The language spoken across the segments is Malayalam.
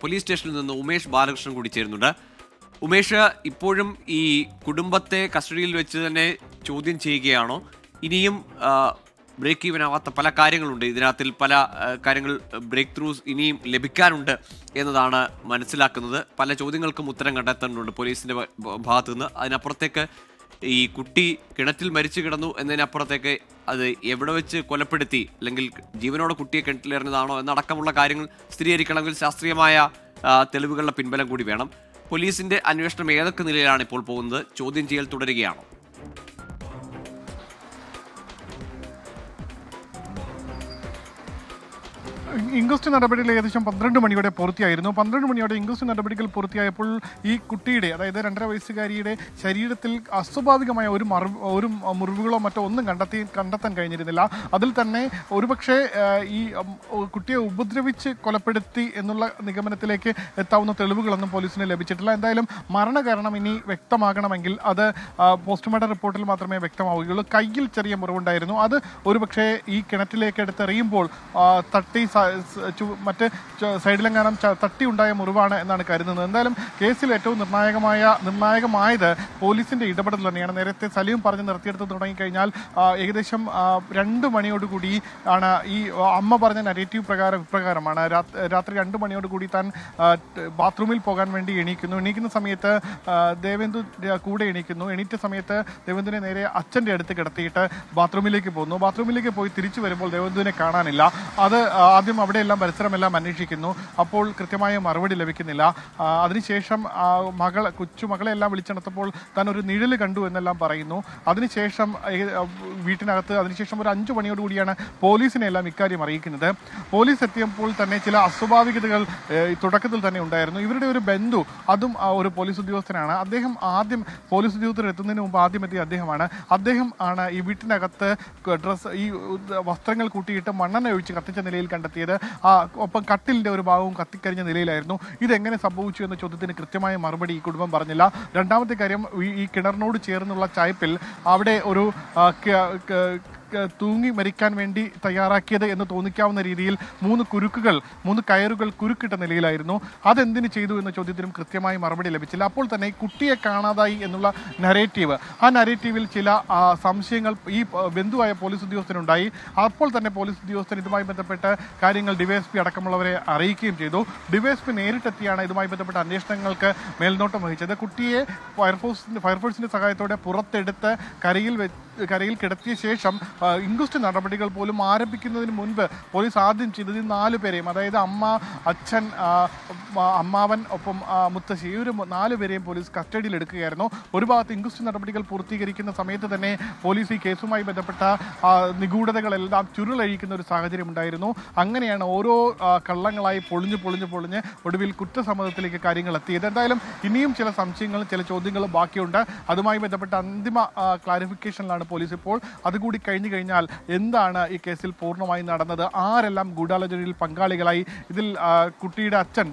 പോലീസ് സ്റ്റേഷനിൽ നിന്ന് ഉമേഷ് ബാലകൃഷ്ണൻ കൂടി ചേരുന്നുണ്ട്. ഉമേഷ്, ഇപ്പോഴും ഈ കുടുംബത്തെ കസ്റ്റഡിയിൽ വെച്ച് തന്നെ ചോദ്യം ചെയ്യുകയാണോ? ഇനിയും ബ്രേക്ക് ഈവൻ ആവാത്ത പല കാര്യങ്ങളുണ്ട് ഇതിനകത്തിൽ, പല കാര്യങ്ങൾ ബ്രേക്ക് ത്രൂസ് ഇനിയും ലഭിക്കാനുണ്ട് എന്നതാണ് മനസ്സിലാക്കുന്നത്. പല ചോദ്യങ്ങൾക്കും ഉത്തരം കണ്ടെത്തേണ്ടതുണ്ട് പോലീസിന്റെ ഭാഗത്തു നിന്ന്. അതിനപ്പുറത്തേക്ക് ഈ കുട്ടി കിണറ്റിൽ മരിച്ചു കിടന്നു എന്നതിനപ്പുറത്തേക്ക് അത് എവിടെ വെച്ച് കൊലപ്പെടുത്തി, അല്ലെങ്കിൽ ജീവനോടെ കുട്ടിയെ കിണറ്റിലെറിഞ്ഞതാണോ എന്നടക്കമുള്ള കാര്യങ്ങൾ സ്ഥിരീകരിക്കണമെങ്കിൽ ശാസ്ത്രീയമായ തെളിവുകളുടെ പിൻബലം കൂടി വേണം. പോലീസിന്റെ അന്വേഷണം ഏതൊക്കെ നിലയിലാണ് ഇപ്പോൾ പോകുന്നത്? ചോദ്യം ചെയ്യൽ തുടരുകയാണോ? ഇൻക്വസ്റ്റ് നടപടികൾ ഏകദേശം 12 മണിയോടെ പൂർത്തിയായിരുന്നു. 12 മണിയോടെ ഇൻക്വസ്റ്റ് നടപടികൾ പൂർത്തിയായപ്പോൾ ഈ കുട്ടിയുടെ, അതായത് 2.5 വയസ്സുകാരിയുടെ ശരീരത്തിൽ അസ്വാഭാവികമായ ഒരു മുറിവുകളോ മറ്റോ ഒന്നും കണ്ടെത്താൻ കഴിഞ്ഞിരുന്നില്ല. അതിൽ തന്നെ ഒരുപക്ഷെ ഈ കുട്ടിയെ ഉപദ്രവിച്ച് കൊലപ്പെടുത്തി എന്നുള്ള നിഗമനത്തിലേക്ക് എത്താവുന്ന തെളിവുകളൊന്നും പോലീസിന് ലഭിച്ചിട്ടില്ല. എന്തായാലും മരണകാരണം ഇനി വ്യക്തമാകണമെങ്കിൽ അത് പോസ്റ്റ്മോർട്ടം റിപ്പോർട്ടിൽ മാത്രമേ വ്യക്തമാവുകയുള്ളൂ. കയ്യിൽ ചെറിയ മുറിവുണ്ടായിരുന്നു. അത് ഒരുപക്ഷെ ഈ കിണറ്റിലേക്ക് എടുത്തെറിയുമ്പോൾ തട്ടി മറ്റ് സൈഡിലെങ്ങാനും തട്ടി ഉണ്ടായ മുറിവാണ് എന്നാണ് കരുതുന്നത്. എന്തായാലും കേസിൽ ഏറ്റവും നിർണായകമായത് പോലീസിന്റെ ഇടപെടൽ തന്നെയാണ്. നേരത്തെ സലീം പറഞ്ഞ് നിർത്തിയെടുത്ത് തുടങ്ങിക്കഴിഞ്ഞാൽ ഏകദേശം 2 മണിയോടുകൂടി ആണ് ഈ അമ്മ പറഞ്ഞ നരേറ്റീവ് ഇപ്രകാരമാണ്. രാത്രി 2 മണിയോടുകൂടി താൻ ബാത്റൂമിൽ പോകാൻ വേണ്ടി എണീക്കുന്ന സമയത്ത് ദേവേന്ദു കൂടെ എണീറ്റ സമയത്ത് ദേവേന്ദുവിനെ നേരെ അച്ഛൻ്റെ അടുത്ത് കിടത്തിയിട്ട് ബാത്റൂമിലേക്ക് പോയി തിരിച്ചു വരുമ്പോൾ ദേവേന്ദുവിനെ കാണാനില്ല. അത് ആദ്യം അവിടെയെല്ലാം പരിസരമെല്ലാം അന്വേഷിക്കുന്നു. അപ്പോൾ കൃത്യമായ മറുപടി ലഭിക്കുന്നില്ല. അതിനുശേഷം കൊച്ചുമകളെ എല്ലാം വിളിച്ചെടുത്തപ്പോൾ താൻ ഒരു നിഴൽ കണ്ടു എന്നെല്ലാം പറയുന്നു. അതിനുശേഷം വീട്ടിനകത്ത് അതിനുശേഷം ഒരു 5 മണിയോടുകൂടിയാണ് പോലീസിനെ എല്ലാം ഇക്കാര്യം അറിയിക്കുന്നത്. പോലീസ് എത്തിയപ്പോൾ തന്നെ ചില അസ്വാഭാവികതകൾ തുടക്കത്തിൽ തന്നെ ഉണ്ടായിരുന്നു. ഇവരുടെ ഒരു ബന്ധു, അതും ഒരു പോലീസ് ഉദ്യോഗസ്ഥനാണ്. അദ്ദേഹം ആദ്യം പോലീസ് ഉദ്യോഗസ്ഥർ എത്തുന്നതിന് മുമ്പ് ആദ്യം എത്തിയ അദ്ദേഹം ആണ് ഈ വീട്ടിനകത്ത് ഈ വസ്ത്രങ്ങൾ കൂട്ടിയിട്ട് മണ്ണെണ്ണ ഒഴിച്ച് കത്തിച്ച നിലയിൽ കണ്ടെത്തിയത്. ഒപ്പം കട്ടിലിന്റെ ഒരു ഭാഗവും കത്തിക്കരിഞ്ഞ നിലയിലായിരുന്നു. ഇതെങ്ങനെ സംഭവിച്ചു എന്ന ചോദ്യത്തിന് കൃത്യമായ മറുപടി ഈ കുടുംബം പറഞ്ഞില്ല. രണ്ടാമത്തെ കാര്യം, ഈ കിണറിനോട് ചേർന്നുള്ള ചായ്പിൽ അവിടെ ഒരു തൂങ്ങി മരിക്കാൻ വേണ്ടി തയ്യാറാക്കിയത് എന്ന് തോന്നിക്കാവുന്ന രീതിയിൽ 3 കയറുകൾ കുരുക്കിട്ട നിലയിലായിരുന്നു. അതെന്തിനു ചെയ്തു എന്ന ചോദ്യത്തിനും കൃത്യമായ മറുപടി ലഭിച്ചില്ല. അപ്പോൾ തന്നെ കുട്ടിയെ കാണാതായി എന്നുള്ള നരേറ്റീവിൽ ചില സംശയങ്ങൾ ഈ ബന്ധുവായ പോലീസ് ഉദ്യോഗസ്ഥനുണ്ടായി. അപ്പോൾ തന്നെ പോലീസ് ഉദ്യോഗസ്ഥൻ ഇതുമായി ബന്ധപ്പെട്ട കാര്യങ്ങൾ ഡിവൈഎസ്പി അടക്കമുള്ളവരെ അറിയിക്കുകയും ചെയ്തു. ഡിവൈഎസ്പി നേരിട്ടെത്തിയാണ് ഇതുമായി ബന്ധപ്പെട്ട അന്വേഷണങ്ങൾക്ക് മേൽനോട്ടം വഹിച്ചത്. കുട്ടിയെ ഫയർഫോഴ്സിന്റെ സഹായത്തോടെ പുറത്തെടുത്ത് കരയിൽ കിടത്തിയ ശേഷം ഇൻക്വസ്റ്റ് നടപടികൾ പോലും ആരംഭിക്കുന്നതിന് മുൻപ് പോലീസ് ആദ്യം ചെയ്തത് 4 പേരെയും, അതായത് അമ്മ, അച്ഛൻ, അമ്മാവൻ, ഒപ്പം മുത്തശ്ശി, ഈ 4 പേരെയും പോലീസ് കസ്റ്റഡിയിൽ എടുക്കുകയായിരുന്നു. ഒരു ഭാഗത്ത് ഇൻക്വസ്റ്റ് നടപടികൾ പൂർത്തീകരിക്കുന്ന സമയത്ത് തന്നെ പോലീസ് ഈ കേസുമായി ബന്ധപ്പെട്ട നിഗൂഢതകളെല്ലാം ചുരുളഴിക്കുന്ന ഒരു സാഹചര്യം ഉണ്ടായിരുന്നു. അങ്ങനെയാണ് ഓരോ കള്ളങ്ങളായി പൊളിഞ്ഞ് ഒടുവിൽ കുറ്റസമ്മതത്തിലേക്ക് കാര്യങ്ങൾ എത്തിയത്. എന്തായാലും ഇനിയും ചില സംശയങ്ങളും ചില ചോദ്യങ്ങളും ബാക്കിയുണ്ട്. അതുമായി ബന്ധപ്പെട്ട അന്തിമ ക്ലാരിഫിക്കേഷനിലാണ് പോലീസ് ഇപ്പോൾ. അതുകൂടി കഴിഞ്ഞാൽ എന്താണ് ഈ കേസിൽ പൂർണ്ണമായി നടന്നത്, ആരെല്ലാം ഗൂഢാലോചനയിൽ പങ്കാളികളായി, ഇതിൽ കുട്ടിയുടെ അച്ഛൻ,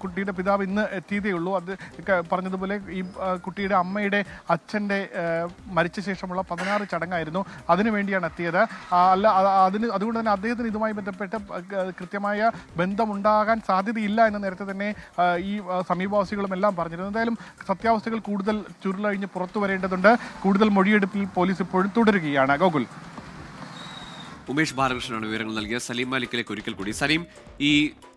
കുട്ടിയുടെ പിതാവ് ഇന്ന് എത്തിയതേ ഉള്ളൂ. അത് പറഞ്ഞതുപോലെ ഈ കുട്ടിയുടെ അമ്മയുടെ അച്ഛൻ്റെ മരിച്ച ശേഷമുള്ള 16 ചടങ്ങായിരുന്നു. അതിനുവേണ്ടിയാണ് എത്തിയത്. അതുകൊണ്ട് തന്നെ അദ്ദേഹത്തിന് ഇതുമായി ബന്ധപ്പെട്ട് കൃത്യമായ ബന്ധമുണ്ടാകാൻ സാധ്യതയില്ല എന്ന് നേരത്തെ തന്നെ ഈ സമീപവാസികളും എല്ലാം പറഞ്ഞിരുന്നു. എന്തായാലും സത്യാവസ്ഥകൾ കൂടുതൽ ചുരുളഴിഞ്ഞ് പുറത്തു വരേണ്ടതുണ്ട്. കൂടുതൽ മൊഴിയെടുപ്പിൽ പോലീസ് ഇപ്പോഴും തുടരുകയാണ്. ഗോകുൽ. ഉമേഷ് ബാലകൃഷ്ണനാണ് വിവരങ്ങൾ നൽകിയത്. സലീം മാലിക്കിലേക്ക് ഒരിക്കൽ കൂടി. സലീം,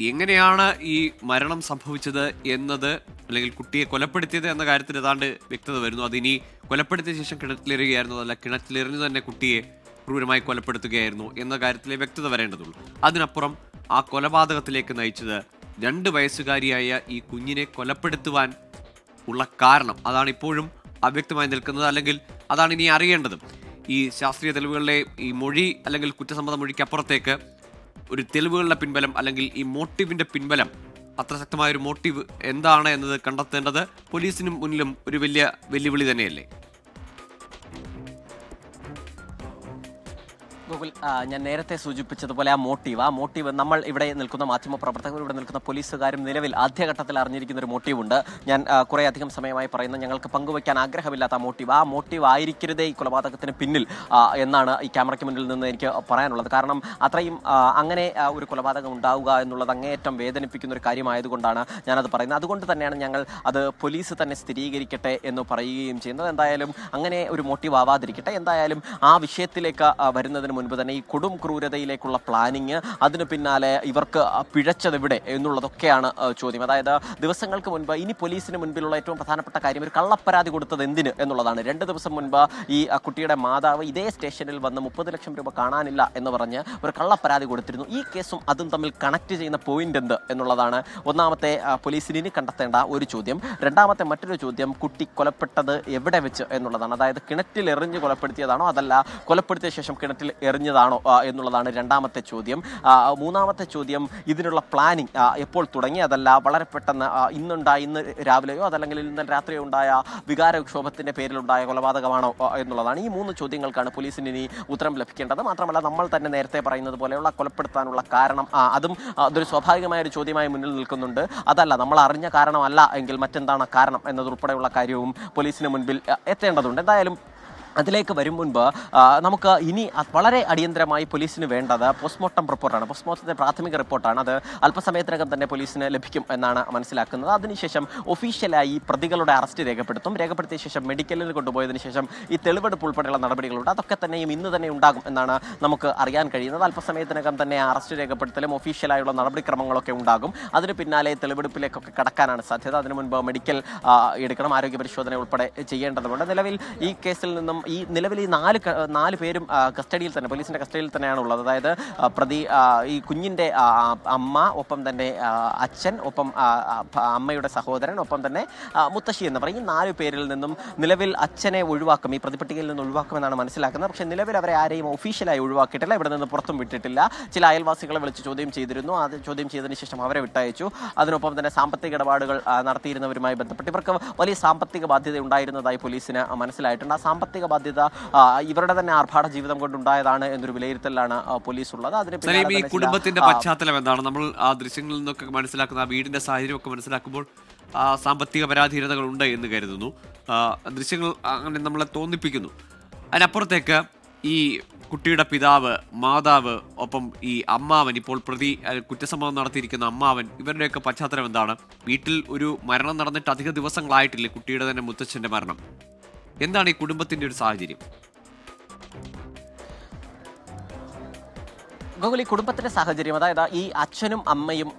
എങ്ങനെയാണ് ഈ മരണം സംഭവിച്ചത് എന്നത്, അല്ലെങ്കിൽ കുട്ടിയെ കൊലപ്പെടുത്തിയത് എന്ന കാര്യത്തിൽ ഏതാണ്ട് വ്യക്തത വരുന്നു. അതിനി കൊലപ്പെടുത്തിയ ശേഷം കിണറ്റിലെറിയുകയായിരുന്നു, അതല്ല കിണറ്റിലെറിഞ്ഞു തന്നെ കുട്ടിയെ ക്രൂരമായി കൊലപ്പെടുത്തുകയായിരുന്നു എന്ന കാര്യത്തിലെ വ്യക്തത വരേണ്ടതുള്ളൂ. അതിനപ്പുറം ആ കൊലപാതകത്തിലേക്ക് നയിച്ചത് 2 വയസ്സുകാരിയായ ഈ കുഞ്ഞിനെ കൊലപ്പെടുത്തുവാൻ ഉള്ള കാരണം, അതാണ് ഇപ്പോഴും അവ്യക്തമായി നിൽക്കുന്നത്. അല്ലെങ്കിൽ അതാണ് ഇനി അറിയേണ്ടത്. ഈ ശാസ്ത്രീയ തെളിവുകളിലെ ഈ മൊഴി, അല്ലെങ്കിൽ കുറ്റസമ്മത മൊഴിക്കപ്പുറത്തേക്ക് ഒരു തെളിവുകളുടെ പിൻബലം, അല്ലെങ്കിൽ ഈ മോട്ടീവിന്റെ പിൻബലം, അത്ര ശക്തമായൊരു മോട്ടീവ് എന്താണ് എന്നത് കണ്ടെത്തേണ്ടത് പോലീസിനും മുന്നിലും ഒരു വലിയ വെല്ലുവിളി തന്നെയല്ലേ? ഗൂഗിൾ ഞാൻ നേരത്തെ സൂചിപ്പിച്ചതുപോലെ ആ മോട്ടീവ് നമ്മൾ ഇവിടെ നിൽക്കുന്ന മാധ്യമപ്രവർത്തകർ, ഇവിടെ നിൽക്കുന്ന പോലീസുകാരും നിലവിൽ ആദ്യഘട്ടത്തിൽ അറിഞ്ഞിരിക്കുന്ന ഒരു മോട്ടീവുണ്ട്. ഞാൻ കുറേ അധികം സമയമായി പറയുന്ന ഞങ്ങൾക്ക് പങ്കുവയ്ക്കാൻ ആഗ്രഹമില്ലാത്ത ആ മോട്ടീവ് ആയിരിക്കരുതേ ഈ കൊലപാതകത്തിന് പിന്നിൽ എന്നാണ് ഈ ക്യാമറയ്ക്ക് മുന്നിൽ നിന്ന് എനിക്ക് പറയാനുള്ളത്. കാരണം അത്രയും അങ്ങനെ ഒരു കൊലപാതകം ഉണ്ടാവുക എന്നുള്ളത് അങ്ങേയറ്റം വേദനിപ്പിക്കുന്ന ഒരു കാര്യമായതുകൊണ്ടാണ് ഞാനത് പറയുന്നത്. അതുകൊണ്ട് തന്നെയാണ് ഞങ്ങൾ അത് പോലീസ് തന്നെ സ്ഥിരീകരിക്കട്ടെ എന്ന് പറയുകയും ചെയ്യുന്നത്. എന്തായാലും അങ്ങനെ ഒരു മോട്ടീവ് ആവാതിരിക്കട്ടെ. എന്തായാലും ആ വിഷയത്തിലേക്ക് വരുന്നതിന് മുൻപ് തന്നെ ഈ കൊടും ക്രൂരതയിലേക്കുള്ള പ്ലാനിങ്, അതിന് പിന്നാലെ ഇവർക്ക് പിഴച്ചതെവിടെ എന്നുള്ളതൊക്കെയാണ് ചോദ്യം. അതായത് ദിവസങ്ങൾക്ക് മുൻപ് ഇനി പോലീസിന് മുൻപിലുള്ള ഏറ്റവും പ്രധാനപ്പെട്ട കാര്യം ഒരു കള്ളപ്പരാതി കൊടുത്തത് എന്തിന് എന്നുള്ളതാണ്. 2 ദിവസം മുൻപ് ഈ കുട്ടിയുടെ മാതാവ് ഇതേ സ്റ്റേഷനിൽ വന്ന് 30 ലക്ഷം രൂപ കാണാനില്ല എന്ന് പറഞ്ഞ് ഒരു കള്ളപ്പരാതി കൊടുത്തിരുന്നു. ഈ കേസും അതും തമ്മിൽ കണക്ട് ചെയ്യുന്ന പോയിന്റ് എന്ത് എന്നുള്ളതാണ് ഒന്നാമത്തെ പോലീസിന് ഇനി കണ്ടെത്തേണ്ട ഒരു ചോദ്യം. രണ്ടാമത്തെ മറ്റൊരു ചോദ്യം, കുട്ടി കൊലപ്പെട്ടത് എവിടെ വെച്ച് എന്നുള്ളതാണ്. അതായത് കിണറ്റിൽ എറിഞ്ഞ് കൊലപ്പെടുത്തിയതാണോ അതല്ല കൊലപ്പെടുത്തിയ ശേഷം കിണറ്റിൽ എറിഞ്ഞതാണോ എന്നുള്ളതാണ് രണ്ടാമത്തെ ചോദ്യം. മൂന്നാമത്തെ ചോദ്യം, ഇതിനുള്ള പ്ലാനിങ് എപ്പോൾ തുടങ്ങി, അതല്ല വളരെ പെട്ടെന്ന് ഇന്ന് രാവിലെയോ അതല്ലെങ്കിൽ ഇന്നലെ രാത്രിയോ ഉണ്ടായ വികാരക്ഷോഭത്തിന്റെ പേരിലുണ്ടായ കൊലപാതകമാണോ എന്നുള്ളതാണ്. ഈ 3 ചോദ്യങ്ങൾക്കാണ് പോലീസിന് ഇനി ഉത്തരം ലഭിക്കേണ്ടത്. മാത്രമല്ല നമ്മൾ തന്നെ നേരത്തെ പറയുന്നത് പോലെയുള്ള കൊലപ്പെടുത്താനുള്ള കാരണം അതും അതൊരു സ്വാഭാവികമായ ഒരു ചോദ്യമായി മുന്നിൽ നിൽക്കുന്നുണ്ട്. അതല്ല നമ്മൾ അറിഞ്ഞ കാരണമല്ല എങ്കിൽ മറ്റെന്താണ് കാരണം എന്നതുൾപ്പെടെയുള്ള കാര്യവും പോലീസിന് മുൻപിൽ എത്തേണ്ടതുണ്ട്. എന്തായാലും അതിലേക്ക് വരും മുൻപ് നമുക്ക് ഇനി വളരെ അടിയന്തരമായി പോലീസിന് വേണ്ടത് പോസ്റ്റ്മോർട്ടം റിപ്പോർട്ടാണ്. പോസ്റ്റ്മോർട്ടത്തിന്റെ പ്രാഥമിക റിപ്പോർട്ടാണ്. അത് അല്പസമയത്തിനകം തന്നെ പോലീസിന് ലഭിക്കും എന്നാണ് മനസ്സിലാക്കുന്നത്. അതിനുശേഷം ഒഫീഷ്യലായി പ്രതികളുടെ അറസ്റ്റ് രേഖപ്പെടുത്തിയ ശേഷം മെഡിക്കലിൽ കൊണ്ടുപോയതിനു ശേഷം ഈ തെളിവെടുപ്പ് ഉൾപ്പെടെയുള്ള നടപടികളുണ്ട്. അതൊക്കെ തന്നെയും ഇന്ന് തന്നെ ഉണ്ടാകും എന്നാണ് നമുക്ക് അറിയാൻ കഴിയുന്നത്. അല്പസമയത്തിനകം തന്നെ അറസ്റ്റ് രേഖപ്പെടുത്തലും ഒഫീഷ്യലായുള്ള നടപടിക്രമങ്ങളൊക്കെ ഉണ്ടാകും. അതിന് പിന്നാലെ തെളിവെടുപ്പിലേക്കൊക്കെ കടക്കാനാണ് സാധ്യത. അതിനു മുൻപ് മെഡിക്കൽ എടുക്കണം, ആരോഗ്യ പരിശോധന ഉൾപ്പെടെ ചെയ്യേണ്ടതുണ്ട്. നിലവിൽ ഈ കേസിൽ നിന്നും നിലവിൽ ഈ 4 പേരും കസ്റ്റഡിയിൽ തന്നെ, പോലീസിന്റെ കസ്റ്റഡിയിൽ തന്നെയാണ് ഉള്ളത്. അതായത് പ്രതി ഈ കുഞ്ഞിന്റെ അമ്മ, ഒപ്പം തന്നെ അച്ഛൻ, ഒപ്പം അമ്മയുടെ സഹോദരൻ, ഒപ്പം തന്നെ മുത്തശ്ശി എന്ന് പറയും. ഈ 4 പേരിൽ നിന്നും നിലവിൽ അച്ഛനെ ഒഴിവാക്കും, ഈ പ്രതിപട്ടികയിൽ നിന്ന് ഒഴിവാക്കുമെന്നാണ് മനസ്സിലാക്കുന്നത്. പക്ഷേ നിലവിൽ അവരെ ആരെയും ഒഫീഷ്യലായി ഒഴിവാക്കിയിട്ടില്ല, ഇവിടെ നിന്ന് പുറത്തും വിട്ടിട്ടില്ല. ചില അയൽവാസികളെ വിളിച്ച് ചോദ്യം ചെയ്തിരുന്നു. അത് ചോദ്യം ചെയ്തതിന് ശേഷം അവരെ വിട്ടയച്ചു. അതിനൊപ്പം തന്നെ സാമ്പത്തിക ഇടപാടുകൾ നടത്തിയിരുന്നവരുമായി ബന്ധപ്പെട്ട് ഇവർക്ക് വലിയ സാമ്പത്തിക ബാധ്യത ഉണ്ടായിരുന്നതായി പോലീസിന് മനസ്സിലായിട്ടുണ്ട്. ആ സാമ്പത്തിക ബാധ്യത ഇവരുടെ തന്നെ ആർഭാട ജീവിതം കൊണ്ടുണ്ടായതാണ് എന്നൊരു വിലയിരുത്തലാണ് പോലീസ് ഉള്ളത്. ഈ കുടുംബത്തിന്റെ പശ്ചാത്തലം എന്താണ്? നമ്മൾ ആ ദൃശ്യങ്ങളിൽ നിന്നൊക്കെ മനസ്സിലാക്കുന്ന ആ വീടിന്റെ സാഹചര്യം ഒക്കെ മനസ്സിലാക്കുമ്പോൾ സാമ്പത്തിക പരാധീനതകൾ ഉണ്ട് എന്ന് കരുതുന്നു. ദൃശ്യങ്ങൾ അങ്ങനെ നമ്മളെ തോന്നിപ്പിക്കുന്നു. അതിനപ്പുറത്തേക്ക് ഈ കുട്ടിയുടെ പിതാവ്, മാതാവ്, ഒപ്പം ഈ അമ്മാവൻ, ഇപ്പോൾ പ്രതി കുറ്റസമ്മതം നടത്തിയിരിക്കുന്ന അമ്മാവൻ, ഇവരുടെയൊക്കെ പശ്ചാത്തലം എന്താണ്? വീട്ടിൽ ഒരു മരണം നടന്നിട്ട് അധിക ദിവസങ്ങളായിട്ടില്ലേ കുട്ടിയുടെ തന്നെ മുത്തച്ഛന്റെ മരണം? എന്താണ് ഈ കുടുംബത്തിന്റെ ഒരു സാഹചര്യം? ഗോകുലി, കുടുംബത്തിന്റെ സാഹചര്യം, അതായത് ഈ അച്ഛനും അമ്മയും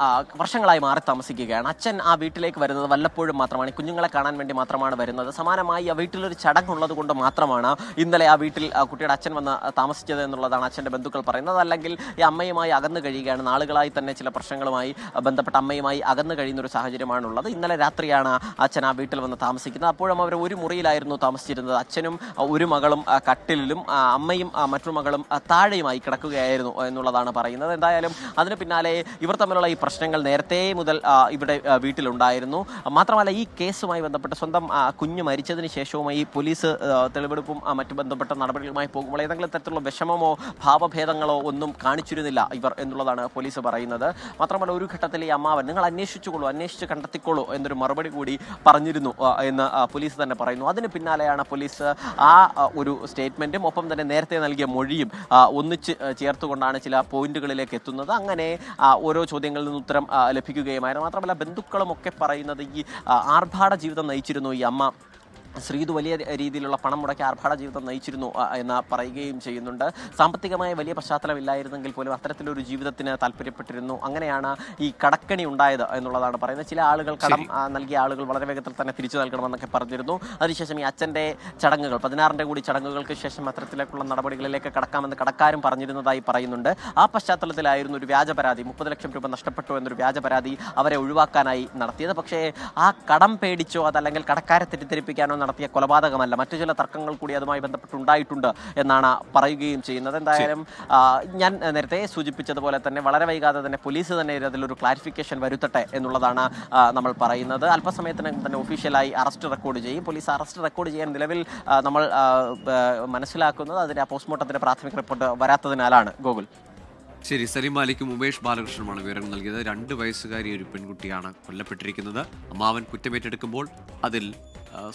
വർഷങ്ങളായി മാറി താമസിക്കുകയാണ്. അച്ഛൻ ആ വീട്ടിലേക്ക് വരുന്നത് വല്ലപ്പോഴും മാത്രമാണ്, കുഞ്ഞുങ്ങളെ കാണാൻ വേണ്ടി മാത്രമാണ് വരുന്നത്. സമാനമായി ആ വീട്ടിലൊരു ചടങ്ങുള്ളത് കൊണ്ട് മാത്രമാണ് ഇന്നലെ ആ വീട്ടിൽ കുട്ടിയുടെ അച്ഛൻ വന്ന് താമസിച്ചത് എന്നുള്ളതാണ് അച്ഛൻ്റെ ബന്ധുക്കൾ പറയുന്നത്. അല്ലെങ്കിൽ ഈ അമ്മയുമായി അകന്നു കഴിയുകയാണ്. നാളുകളായി തന്നെ ചില പ്രശ്നങ്ങളുമായി ബന്ധപ്പെട്ട അമ്മയുമായി അകന്നു കഴിയുന്ന ഒരു സാഹചര്യമാണുള്ളത്. ഇന്നലെ രാത്രിയാണ് അച്ഛൻ ആ വീട്ടിൽ വന്ന് താമസിക്കുന്നത്. അപ്പോഴും അവർ ഒരു മുറിയിലായിരുന്നു താമസിച്ചിരുന്നത്. അച്ഛനും ഒരു മകളും കട്ടിലിലും അമ്മയും മറ്റൊരു മകളും താഴെയുമായി കിടക്കുകയായിരുന്നു എന്നുള്ളതാണ് പറയുന്നത്. എന്തായാലും അതിന് പിന്നാലെ ഇവർ തമ്മിലുള്ള ഈ പ്രശ്നങ്ങൾ നേരത്തെ മുതൽ ഇവിടെ വീട്ടിലുണ്ടായിരുന്നു. മാത്രമല്ല ഈ കേസുമായി ബന്ധപ്പെട്ട് സ്വന്തം കുഞ്ഞ് മരിച്ചതിന് ശേഷവും ഈ പോലീസ് തെളിവെടുപ്പും മറ്റു ബന്ധപ്പെട്ട നടപടികളുമായി പോകുമ്പോൾ ഏതെങ്കിലും തരത്തിലുള്ള വിഷമമോ ഭാവഭേദങ്ങളോ ഒന്നും കാണിച്ചിരുന്നില്ല ഇവർ എന്നുള്ളതാണ് പോലീസ് പറയുന്നത്. മാത്രമല്ല ഒരു ഘട്ടത്തിൽ ഈ അമ്മാവൻ നിങ്ങൾ അന്വേഷിച്ച് കണ്ടെത്തിക്കോളൂ എന്നൊരു മറുപടി കൂടി പറഞ്ഞിരുന്നു എന്ന് പോലീസ് തന്നെ പറയുന്നു. അതിന് പിന്നാലെയാണ് പോലീസ് ആ ഒരു സ്റ്റേറ്റ്മെന്റും ഒപ്പം തന്നെ നേരത്തെ നൽകിയ മൊഴിയും ഒന്നിച്ച് ചേർത്തുകൊണ്ടാണ് ചില പോയിന്റുകളിലേക്ക് എത്തുന്നത്. അങ്ങനെ ഓരോ ചോദ്യങ്ങളിൽ നിന്ന് ഉത്തരം ലഭിക്കുകയുമായിരുന്നു. മാത്രമല്ല ബന്ധുക്കളും ഒക്കെ പറയുന്നത് ഈ ആർഭാട ജീവിതം നയിച്ചിരുന്നു ഈ അമ്മ ശ്രീതു, വലിയ രീതിയിലുള്ള പണം മുടക്കി ആർഭാട ജീവിതം നയിച്ചിരുന്നു എന്ന് പറയുകയും ചെയ്യുന്നുണ്ട്. സാമ്പത്തികമായ വലിയ പശ്ചാത്തലമില്ലായിരുന്നെങ്കിൽ പോലും അത്തരത്തിലൊരു ജീവിതത്തിന് താല്പര്യപ്പെട്ടിരുന്നു. അങ്ങനെയാണ് ഈ കടക്കണി ഉണ്ടായത് എന്നുള്ളതാണ് പറയുന്നത്. ചില ആളുകൾ കടം നൽകിയ ആളുകൾ വളരെ വേഗത്തിൽ തന്നെ തിരിച്ചു നൽകണമെന്നൊക്കെ പറഞ്ഞിരുന്നു. അതിനുശേഷം ഈ അച്ഛൻ്റെ ചടങ്ങുകൾ 16ന്റെ കൂടി ചടങ്ങുകൾക്ക് ശേഷം അത്തരത്തിലേക്കുള്ള നടപടികളിലേക്ക് കടക്കാമെന്ന് കടക്കാരും പറഞ്ഞിരുന്നതായി പറയുന്നുണ്ട്. ആ പശ്ചാത്തലത്തിലായിരുന്നു ഒരു വ്യാജ പരാതി, 30 ലക്ഷം രൂപ നഷ്ടപ്പെട്ടു എന്നൊരു വ്യാജ പരാതി അവരെ ഒഴിവാക്കാനായി നടത്തിയത്. പക്ഷേ ആ കടം പേടിച്ചോ അതല്ലെങ്കിൽ കടക്കാരെ തെറ്റിദ്ധരിപ്പിക്കാനോ നടത്തിയ കൊലപാതകമല്ല, മറ്റു ചില തർക്കങ്ങൾ കൂടി അതുമായി ബന്ധപ്പെട്ടുണ്ടായിട്ടുണ്ട് എന്നാണ് പറയുകയും ചെയ്യുന്നത്. എന്തായാലും ഞാൻ നേരത്തെ സൂചിപ്പിച്ചതുപോലെ തന്നെ വളരെ വൈകാതെ തന്നെ പോലീസ് തന്നെ അതിലൊരു ക്ലാരിഫിക്കേഷൻ വരുത്തട്ടെ എന്നുള്ളതാണ് നമ്മൾ പറയുന്നത്. അല്പസമയത്തിനകം തന്നെ ഒഫീഷ്യലായി അറസ്റ്റ് റെക്കോർഡ് ചെയ്യും. പോലീസ് അറസ്റ്റ് റെക്കോർഡ് ചെയ്യാൻ നിലവിൽ നമ്മൾ മനസ്സിലാക്കുന്നത് അതിന്റെ പോസ്റ്റ്മോർട്ടത്തിന്റെ പ്രാഥമിക റിപ്പോർട്ട് വരാത്തതിനാലാണ്. ഗോകുൽ. ശരി, സലീം മാലിക്കും ഉമേഷ് ബാലകൃഷ്ണനുമാണ് വിവരം നൽകിയത്. 2 വയസ്സുകാരി ഒരു പെൺകുട്ടിയാണ് കൊല്ലപ്പെട്ടിരിക്കുന്നത്. അമ്മാവൻ കുറ്റമേറ്റെടുക്കുമ്പോൾ അതിൽ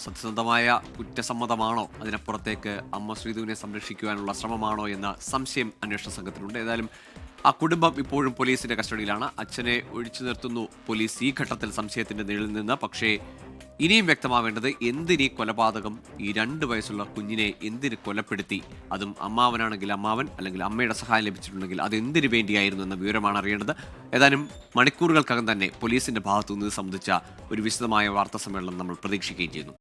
സത്യസന്ധമായ കുറ്റസമ്മതമാണോ, അതിനപ്പുറത്തേക്ക് അമ്മ ശ്രീധുവിനെ സംരക്ഷിക്കുവാനുള്ള ശ്രമമാണോ എന്ന സംശയം അന്വേഷണ സംഘത്തിനുണ്ട്. ഏതായാലും ആ കുടുംബം ഇപ്പോഴും പോലീസിന്റെ കസ്റ്റഡിയിലാണ്. അച്ഛനെ ഒഴിച്ചു നിർത്തുന്നു പോലീസ് ഈ ഘട്ടത്തിൽ സംശയത്തിന്റെ നിഴലിൽ നിന്ന്. പക്ഷേ ഇനിയും വ്യക്തമാവേണ്ടത് എന്തിനീ കൊലപാതകം, ഈ 2 വയസ്സുള്ള കുഞ്ഞിനെ എന്തിന് കൊലപ്പെടുത്തി, അതും അമ്മാവനാണെങ്കിൽ അമ്മാവൻ, അല്ലെങ്കിൽ അമ്മയുടെ സഹായം ലഭിച്ചിട്ടുണ്ടെങ്കിൽ അത് എന്തിനു വേണ്ടിയായിരുന്നു എന്ന വിവരമാണ് അറിയേണ്ടത്. ഏതായാലും മണിക്കൂറുകൾക്കകം തന്നെ പോലീസിന്റെ ഭാഗത്തുനിന്ന് സംബന്ധിച്ച ഒരു വിശദമായ വാർത്താ സമ്മേളനം നമ്മൾ പ്രതീക്ഷിക്കുകയും ചെയ്യുന്നു.